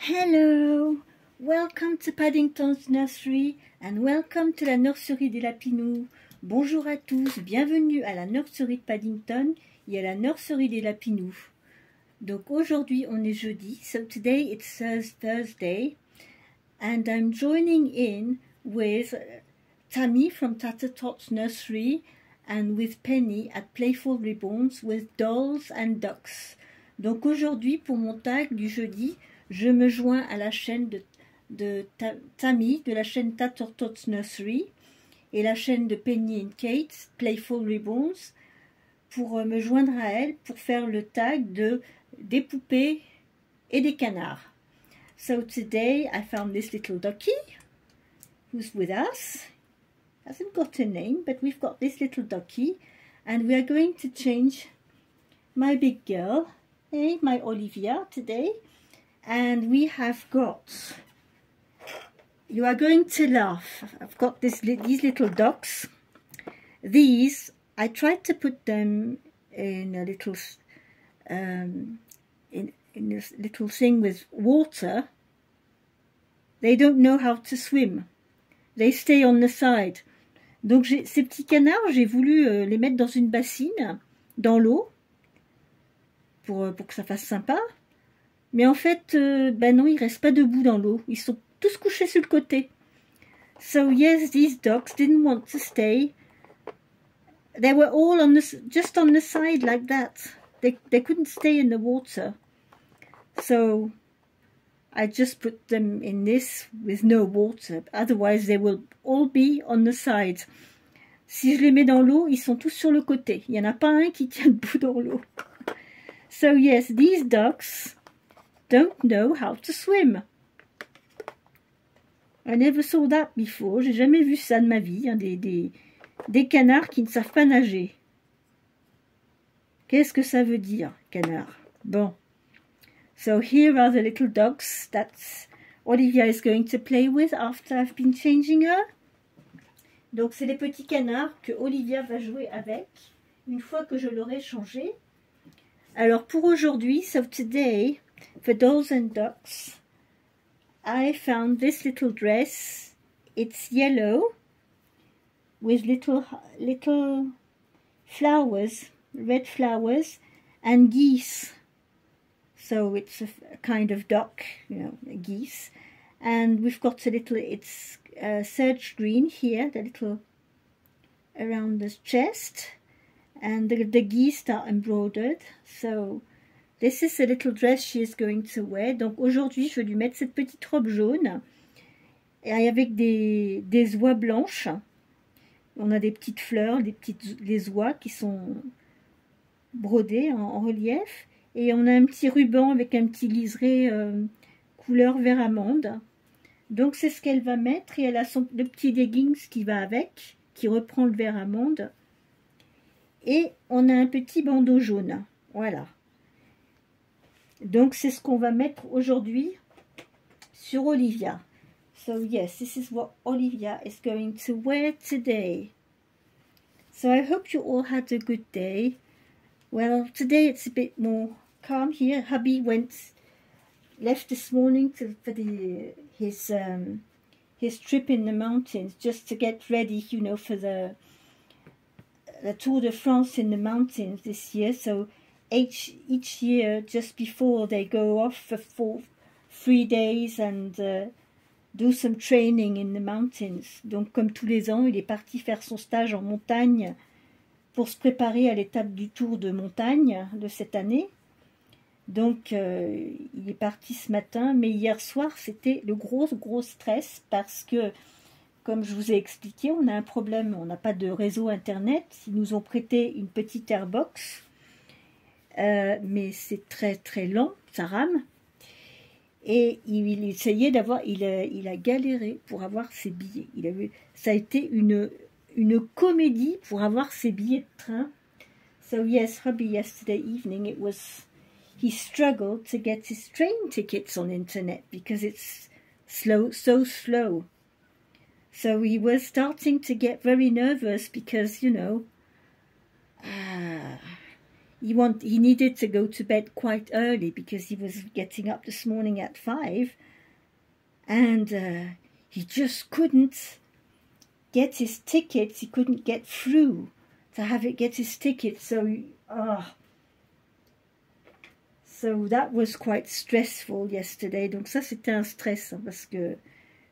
Hello, welcome to Paddington's Nursery and welcome to la nurserie des Lapinous. Bonjour à tous, bienvenue à la nurserie de Paddington et à la nurserie des Lapinous. Donc aujourd'hui on est jeudi, so today it's Thursday and I'm joining in with Tammy from Tata Tot's Nursery and with Penny at Playful Ribbons with Dolls and Ducks. Donc aujourd'hui pour mon tag du jeudi, je me joins à la chaîne de Tammy, de la chaîne Tata Tot's Nursery et la chaîne de Penny and Kate, Playful Ribbons, pour me joindre à elle pour faire le tag des poupées et des canards. So today I found this little ducky who's with us. Hasn't got a name, but we've got this little ducky and we are going to change my big girl, my Olivia today. And we have got, you are going to laugh, I've got these little ducks. These, I tried to put them in a little, in this little thing with water. They don't know how to swim. They stay on the side. Donc ces petits canards, j'ai voulu les mettre dans une bassine, dans l'eau, pour que ça fasse sympa. Mais en fait, ben non, ils restent pas debout dans l'eau. Ils sont tous couchés sur le côté. So yes, these ducks didn't want to stay. They were all just on the side like that. They couldn't stay in the water. So I just put them in this with no water. Otherwise, they will all be on the side. Si je les mets dans l'eau, ils sont tous sur le côté. Il n'y en a pas un qui tient debout dans l'eau. So yes, these ducks don't know how to swim. I never saw that before. J'ai jamais vu ça de ma vie, hein, des canards qui ne savent pas nager. Qu'est-ce que ça veut dire, canard? Bon. So here are the little dogs that Olivia is going to play with after I've been changing her. Donc c'est les petits canards que Olivia va jouer avec une fois que je l'aurai changé. Alors pour aujourd'hui, so today, for Dolls and Ducks, I found this little dress. It's yellow with little flowers, red flowers, and geese. So it's a kind of duck, you know, a geese. And we've got a little, it's serge green here, the little around the chest. And the geese are embroidered. So this is the little dress she is going to wear. Donc aujourd'hui, je vais lui mettre cette petite robe jaune et avec des oies blanches. On a des petites fleurs, les oies qui sont brodées en relief. Et on a un petit ruban avec un petit liseré couleur vert amande. Donc c'est ce qu'elle va mettre. Et elle a le petit leggings qui va avec, qui reprend le vert amande. Et on a un petit bandeau jaune. Voilà. Donc c'est ce qu'on va mettre aujourd'hui sur Olivia. So yes, this is what Olivia is going to wear today. So I hope you all had a good day. Well, today it's a bit more calm here. Hubby left this morning for his trip in the mountains, just to get ready, you know, for the Tour de France in the mountains this year. So each year, just before they go off for 3 days and do some training in the mountains. Donc comme tous les ans, il est parti faire son stage en montagne pour se préparer à l'étape du Tour de montagne de cette année. Donc il est parti ce matin, mais hier soir c'était le gros stress parce que, comme je vous ai expliqué, on a un problème, on n'a pas de réseau internet. Ils nous ont prêté une petite airbox, mais c'est très lent, ça rame. Et il essayait d'avoir, il a galéré pour avoir ses billets. Ça a été une comédie pour avoir ses billets de train. So yes, hubby yesterday evening, he struggled to get his train tickets on internet because it's so slow. So he was starting to get very nervous because, you know, he needed to go to bed quite early because he was getting up this morning at 5, and he just couldn't get his tickets. He couldn't get through to get his tickets. So that was quite stressful yesterday. Donc ça, c'était un stress, hein, parce que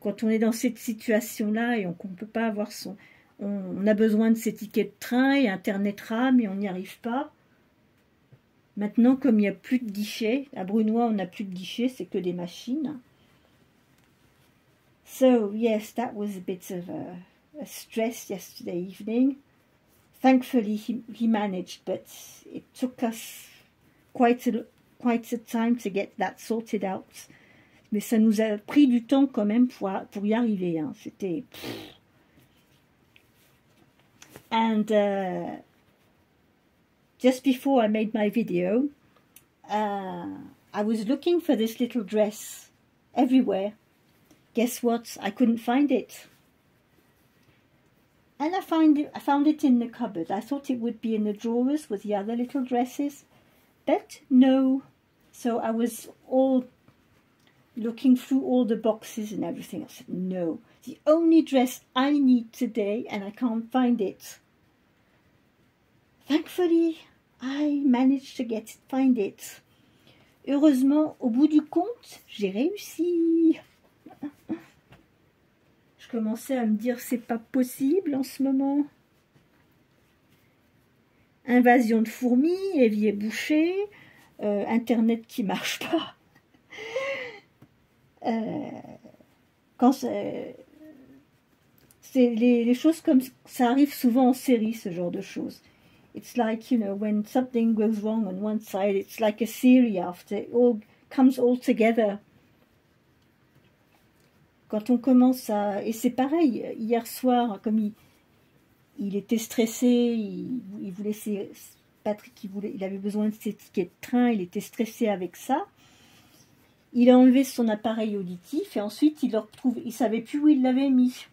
quand on est dans cette situation-là et qu'on ne peut pas avoir on a besoin de ses tickets de train et Internet rame et on n'y arrive pas. Maintenant, comme il n'y a plus de guichets, à Brunois, on n'a plus de guichets, c'est que des machines. So, yes, that was a bit of a stress yesterday evening. Thankfully, he managed, but it took us quite a time to get that sorted out. Mais ça nous a pris du temps quand même pour y arriver. Hein. C'était... And just before I made my video, I was looking for this little dress everywhere. Guess what? I couldn't find it. And I found it in the cupboard. I thought it would be in the drawers with the other little dresses. But no. So I was all looking through all the boxes and everything. I said, no. The only dress I need today, and I can't find it. Thankfully, I managed to find it. Heureusement, au bout du compte, j'ai réussi. Je commençais à me dire, c'est pas possible en ce moment. Invasion de fourmis, évier bouché, Internet qui marche pas. Quand c'est les choses comme ça arrive souvent en série, ce genre de choses. It's like, you know, when something goes wrong on one side, it's like a series after. It all comes all together. Quand on commence à... Et c'est pareil, hier soir, comme il était stressé, il voulait Patrick, il avait besoin de ses tickets de train, il était stressé avec ça. Il a enlevé son appareil auditif et ensuite il le retrouve. Il ne savait plus où il l'avait mis.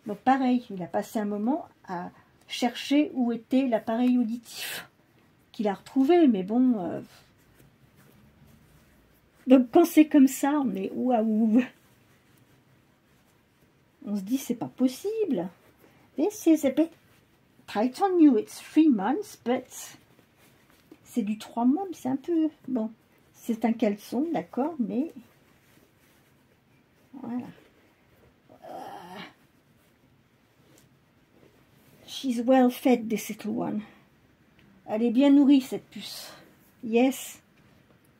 Donc pareil, il a passé un moment à chercher où était l'appareil auditif. Qu'il a retrouvé, mais bon... Donc quand c'est comme ça, on est waouh. On se dit, c'est pas possible. This is a bit tight on you. It's 3 months, but... C'est du 3 mois, mais c'est un peu... Bon, c'est un caleçon, d'accord, mais... Voilà. She's well fed, this little one. Elle est bien nourrie, cette puce. Yes,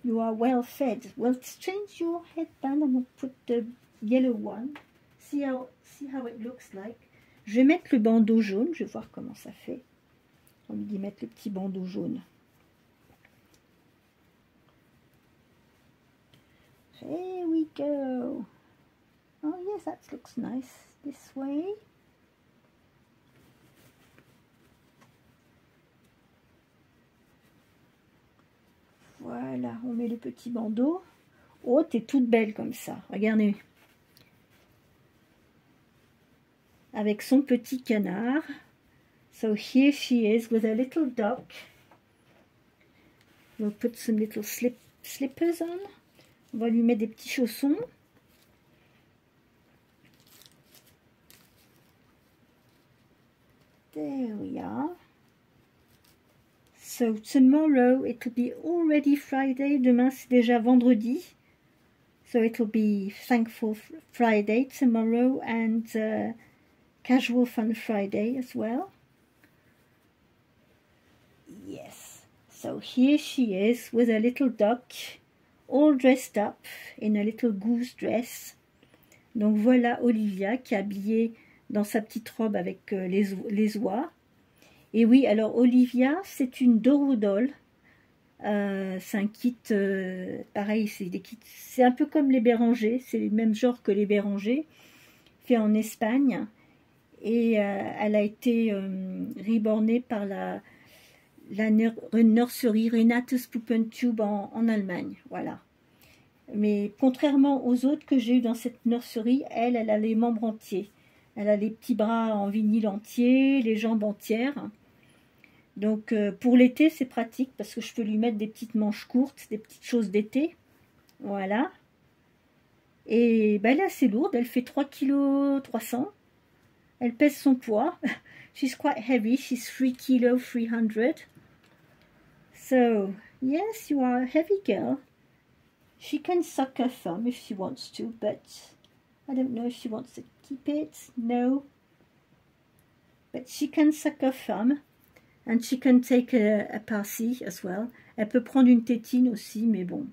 you are well fed. Well, change your headband and put the yellow one. See how it looks like. Je vais mettre le bandeau jaune, je vais voir comment ça fait. On lui dit mettre le petit bandeau jaune. Here we go. Oh yes, that looks nice. This way. Voilà, on met le petit bandeau. Oh, t'es toute belle comme ça. Regardez. Avec son petit canard. So here she is with a little duck. We'll put some little slippers on. On va lui mettre des petits chaussons. There we are. So tomorrow it will be already Friday. Demain c'est déjà vendredi. So it will be Thankful Friday tomorrow and Casual Fun Friday as well. Yes. So here she is with a little duck, all dressed up in a little goose dress. Donc voilà Olivia qui est habillée dans sa petite robe avec les oies. Et oui, alors Olivia, c'est une Dorodoll. C'est un kit, pareil, c'est des kits, c'est un peu comme les Bérangers, c'est le même genre que les Bérangers, fait en Espagne. Et elle a été rebornée par la nurserie Renatus Puppentube en Allemagne. Voilà. Mais contrairement aux autres que j'ai eu dans cette nurserie, elle a les membres entiers. Elle a les petits bras en vinyle entier, les jambes entières. Donc pour l'été, c'est pratique parce que je peux lui mettre des petites manches courtes, des petites choses d'été. Voilà. Et ben, elle est assez lourde, elle fait 3,3 kg. Elle pèse son poids. She's quite heavy, she's 3,3 kg. So, yes, you are a heavy girl. She can suck her thumb if she wants to, but I don't know if she wants to keep it. No. But she can suck her thumb. And she can take a passy as well. Elle peut prendre une tétine aussi, mais bon.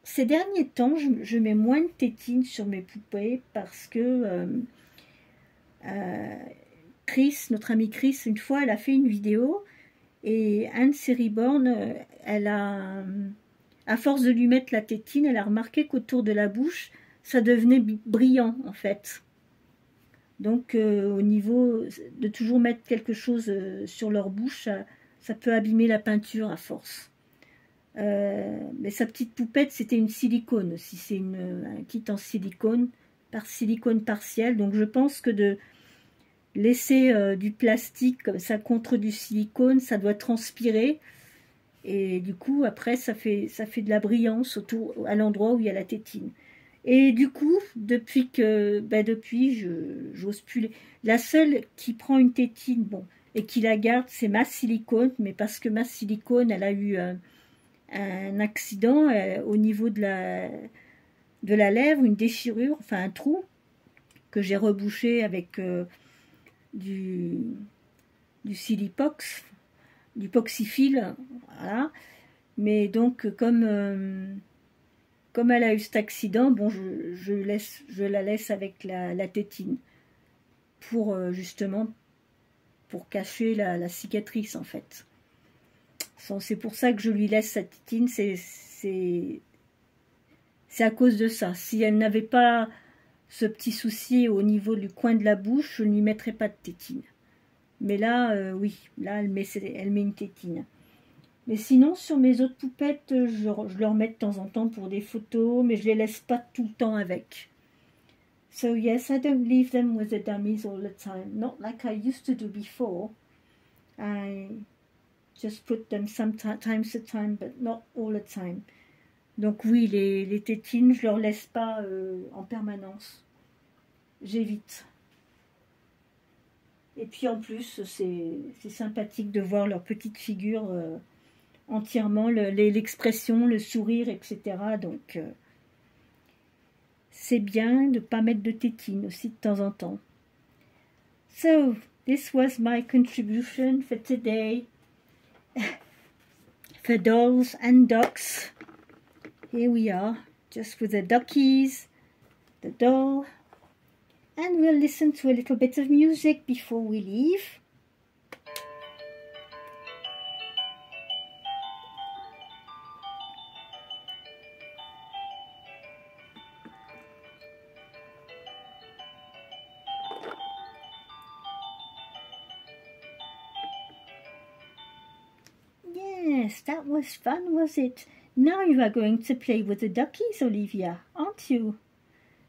Ces derniers temps, je mets moins de tétines sur mes poupées parce que Chris, notre amie Chris, une fois, elle a fait une vidéo et Anne Sériborn, elle a, à force de lui mettre la tétine, elle a remarqué qu'autour de la bouche, ça devenait brillant en fait. Donc au niveau de toujours mettre quelque chose sur leur bouche, ça peut abîmer la peinture à force. Mais sa petite poupette, c'était une silicone aussi. C'est un kit en silicone partiel. Donc je pense que de laisser du plastique comme ça contre du silicone, ça doit transpirer. Et du coup, après, ça fait de la brillance autour, à l'endroit où il y a la tétine. Et du coup, depuis, j'ose plus. La seule qui prend une tétine, bon, et qui la garde, c'est ma silicone, mais parce que ma silicone, elle a eu un accident au niveau de la lèvre, une déchirure, enfin un trou, que j'ai rebouché avec du silipox, du poxyphile, voilà. Mais donc, comme elle a eu cet accident, bon, je la laisse avec la tétine pour justement pour cacher la cicatrice en fait. C'est pour ça que je lui laisse sa tétine, c'est à cause de ça. Si elle n'avait pas ce petit souci au niveau du coin de la bouche, je ne lui mettrais pas de tétine. Mais là, oui, là elle met une tétine. Mais sinon, sur mes autres poupettes, je leur mets de temps en temps pour des photos, mais je les laisse pas tout le temps avec. So yes, I don't leave them with the dummies all the time. Not like I used to do before. I just put them sometimes at time, but not all the time. Donc oui, les tétines, je leur laisse pas en permanence. J'évite. Et puis en plus, c'est sympathique de voir leur petite figure entièrement, l'expression, le sourire, etc. Donc, c'est bien de ne pas mettre de tétine aussi de temps en temps. So, this was my contribution for today. For dolls and ducks. Here we are, just with the duckies, the doll. And we'll listen to a little bit of music before we leave. Yes, that was fun, was it? Now you are going to play with the duckies, Olivia, aren't you?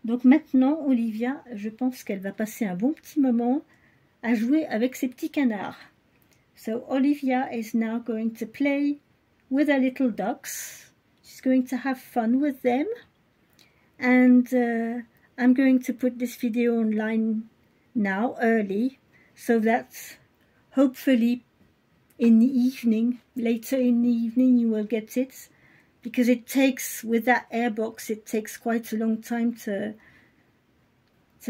Donc maintenant, Olivia, je pense qu'elle va passer un bon petit moment à jouer avec ses petits canards. So Olivia is now going to play with her little ducks. She's going to have fun with them. And I'm going to put this video online now, early, so that hopefully in the evening, later in the evening, you will get it. Because it takes, with that airbox, it takes quite a long time to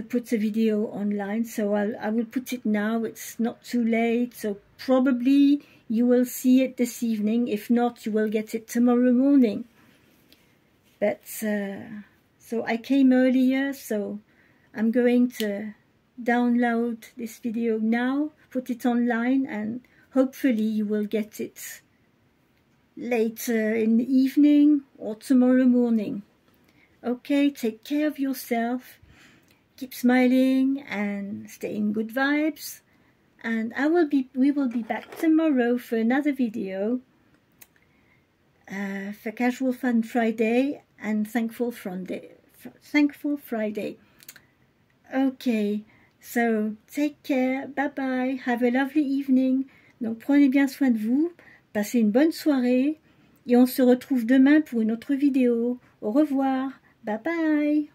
put the video online. So I will put it now. It's not too late. So probably you will see it this evening. If not, you will get it tomorrow morning. But so I came earlier, so I'm going to download this video now, put it online, and hopefully you will get it later in the evening or tomorrow morning. Okay, take care of yourself, keep smiling and stay in good vibes, and we will be back tomorrow for another video for Casual Fun Friday and Thankful Friday. Okay, So, take care, bye bye, have a lovely evening. Donc prenez bien soin de vous, passez une bonne soirée et on se retrouve demain pour une autre vidéo. Au revoir, bye bye.